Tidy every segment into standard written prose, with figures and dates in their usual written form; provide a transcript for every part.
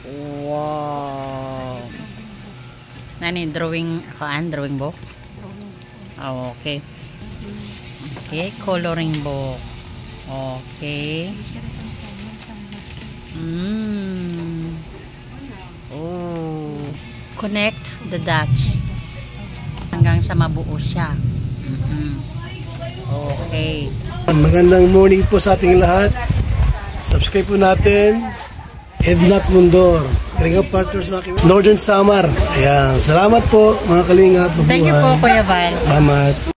Wow. Nani drawing drawing book? Oh, okay. Okay, coloring book. Okay. Oh. Connect the dots hanggang sa mabuo siya. Okay. Magandang morning po sa ating lahat. Subscribe po natin. Ednat Mundor, Kalingap Partners Northern Samar. Ayan. Salamat po mga Kalingap. Thank you po Kuya Val. Salamat.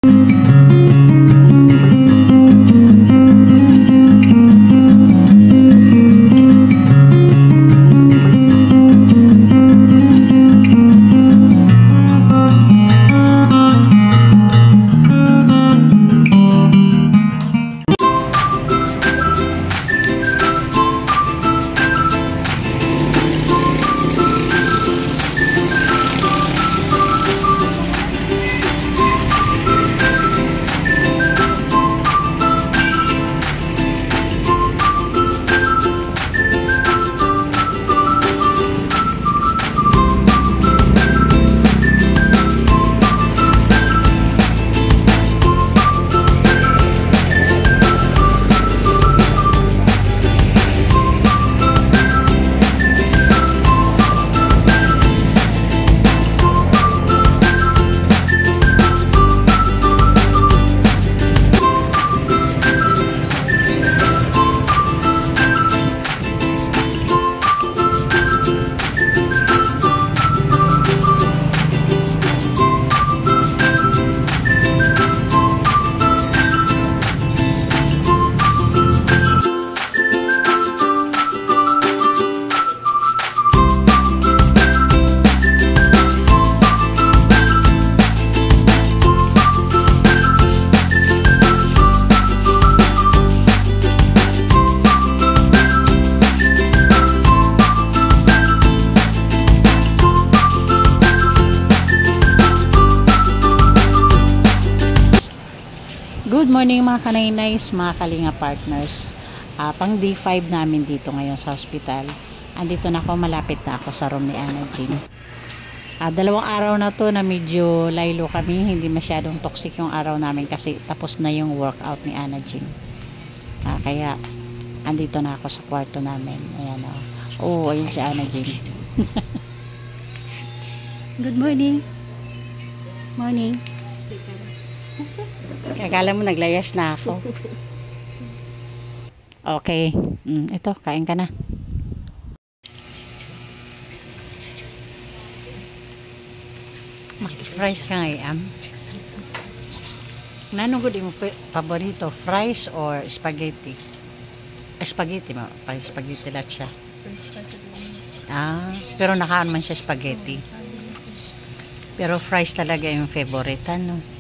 Good morning mga kanaynays, mga Kalinga Partners. Pang day 5 namin dito ngayon sa hospital. Andito na ako, malapit na ako sa room ni Ana Jean. Dalawang araw na to na medyo laylo kami, hindi masyadong toxic yung araw namin kasi tapos na yung workout ni Ana Jean. Kaya andito na ako sa kwarto namin. Ayan o. Oh, ayun si Ana Jean. Good morning. Morning. Akala mo naglayas na ako. Okay. Ito, kain ka na. Maki-fries ka ngayon. Nanong mo paborito? Fries or spaghetti? Spaghetti mo. Spaghetti lahat siya. Pero nakaan man siya spaghetti. Pero fries talaga yung favorite, ano?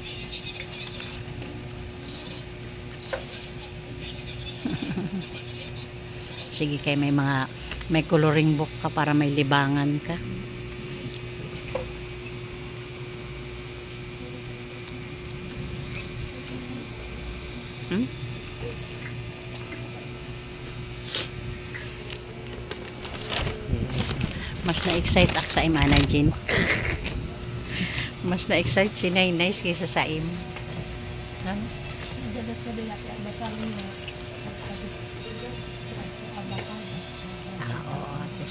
Sige, kay may coloring book ka para may libangan ka. Mas na-excite ako sa Ana Jean. Mas na-excite si Nainay kaysa sa im.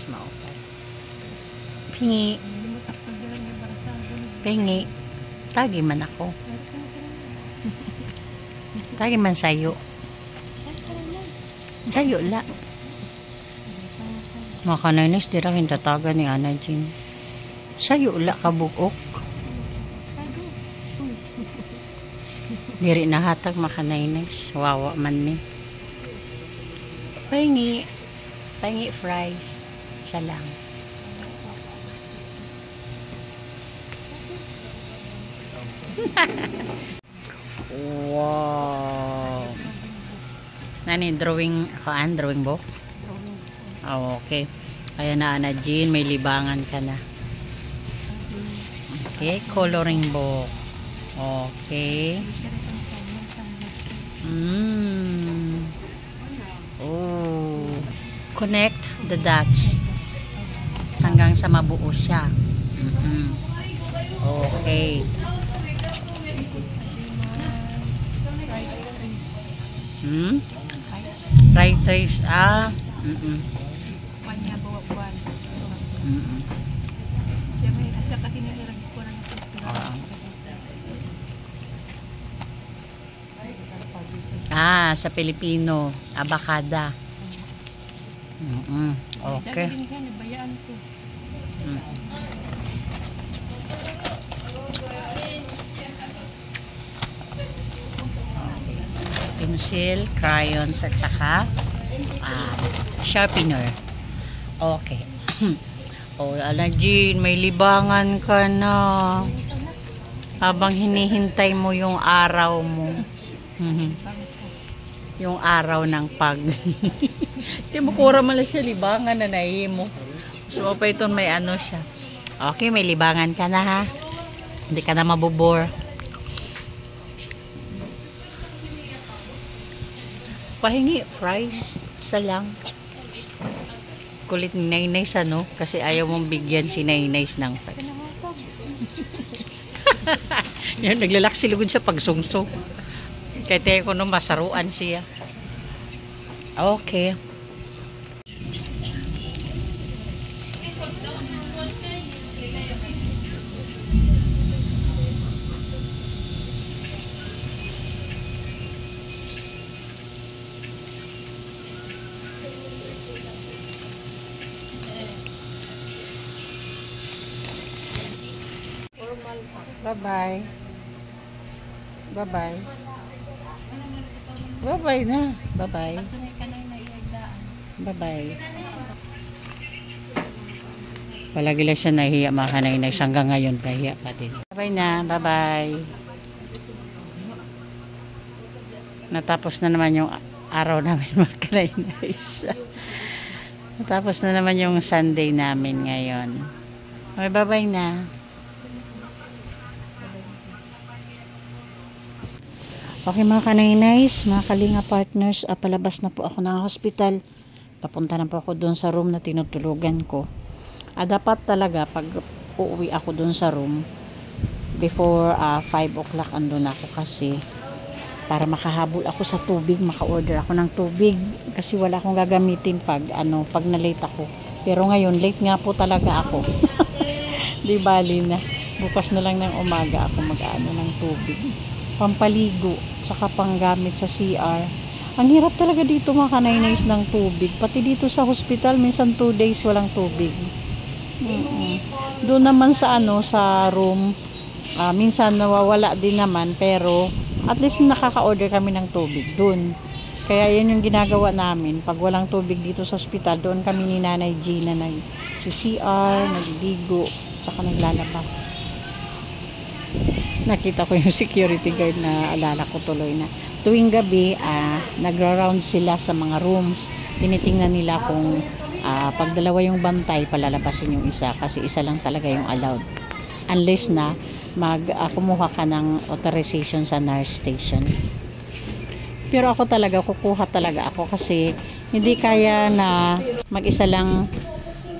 Maupay. Pingi. Tagi man ako. Tagi man sayo. Sayo la. Mga kanaynis, di rin tataga ni Ana Jean. Sayo la kabukok. Diri nahatag mga kanaynis. Wawa man ni. Pingi. Pingi fries. Isa lang. Wow. Nani drawing drawing book? Oh, okay. Ayan na Ana Jean, may libangan ka na. Okay, coloring book. Okay. Oh. Connect the dots hanggang sa mabuo siya. Okay. Fried rice. Kanya buwan. Siya kasi nilagay ko ng sa Pilipino, abakada. Okay. Pencil, crayons, at saka sharpener. Okay. Jean, may libangan ka na. Habang hinihintay mo yung araw mo. Yung araw ng pag. Di mo kura mala siya libangan na nahimo. So pa ito may ano siya. Okay, may libangan ka na ha. Hindi ka na mabubor. Pahingi fries sa lang. Kulit ni Nainays ano kasi ayaw mong bigyan si Nainays ng fries. Yan naglalaksilugod siya pag sungsong. Kaya tayo ko no masaruan siya. Okay. Bye-bye. Bye-bye. Bye-bye na. Bye-bye. Bye-bye. Palagi lang siya nahiya mga kanainay. Hanggang ngayon nahiya pa din. Bye-bye na. Bye-bye. Natapos na naman yung araw namin mga kanainay. Natapos na naman yung Sunday namin ngayon. Bye-bye na. Okay mga kanainays, mga kalinga partners, palabas na po ako ng hospital. Papunta na po ako doon sa room na tinutulugan ko. Dapat talaga pag uuwi ako doon sa room, before 5 o'clock andun ako kasi para makahabol ako sa tubig, maka-order ako ng tubig kasi wala akong gagamitin pag na-late ako. Pero ngayon, late nga po talaga ako. Di bali na. Bukas na lang ng umaga ako mag-ano ng tubig. Pampaligo, saka panggamit sa CR. Ang hirap talaga dito mga kanainays ng tubig. Pati dito sa hospital, minsan 2 days walang tubig. Doon naman sa sa room, minsan nawawala din naman, pero at least nakaka-order kami ng tubig doon. Kaya yun yung ginagawa namin. Pag walang tubig dito sa hospital, doon kami ni Nanay Gina nag-CR, nagliligo, saka naglalaba. Nakita ko yung security guard na alala ko tuloy na tuwing gabi nagra-round sila sa mga rooms. Tinitingnan nila kung pag dalawa yung bantay, palalabasin yung isa kasi isa lang talaga yung allowed. Unless na kumuha ka ng authorization sa nurse station. Pero ako talaga, kukuha talaga ako kasi hindi kaya na mag-isa lang.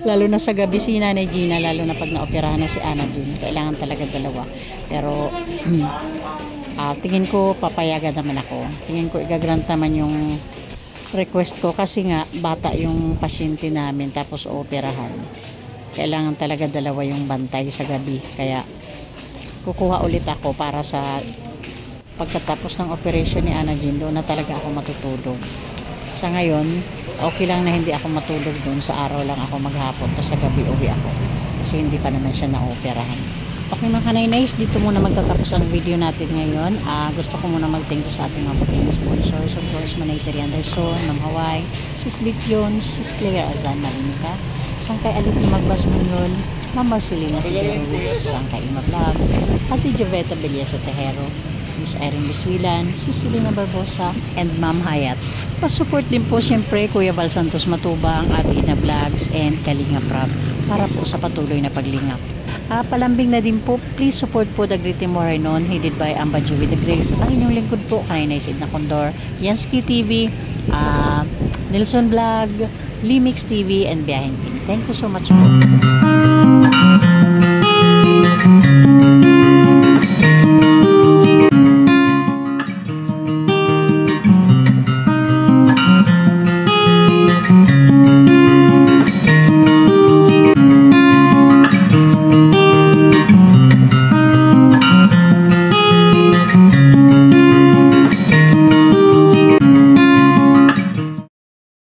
Lalo na sa gabi si Nanay Gina, lalo na pag na-operahan na si Ana Jean, kailangan talaga dalawa. Pero tingin ko papayagan naman ako. Tingin ko igagrant naman yung request ko kasi nga bata yung pasyente namin tapos operahan. Kailangan talaga dalawa yung bantay sa gabi. Kaya kukuha ulit ako para sa pagkatapos ng operation ni Ana Jean, doon na talaga ako matutulog. Sa ngayon, okay lang na hindi ako matulog doon. Sa araw lang ako maghapon. Tapos sa gabi uwi ako. Kasi hindi pa naman siya na-operahan. Okay mga kanainays, dito muna magtatapos ang video natin ngayon. Gusto ko muna mag-thank you sa ating mga puting sponsors. Of course, Manayteri Anderson, Ma'am Hawaii, Sis Big Jones, Sis Claire Azan Marinica, Sangkay Alitin Magbas Munyol, Ma'am Marcelina Siderowitz, Sangkay Ima Vlogs, Ate Joveta Belieso Tejero, Miss Irene Biswilan, Cecilina Barbosa, and Ma'am Hayats. Pasupport din po siyempre Kuya Val Santos Matubang, Ate Ina Vlogs, and Kalinga Prab para po sa patuloy na paglingap. Palambing na din po, please support po The Great Timor Rainon, headed by Amba Joey the Great. Ang inyong lingkod po, Kanainay Sid na Condor, Yansky TV, Nelson Vlog, Limix TV and Biyaheng King. Thank you so much po.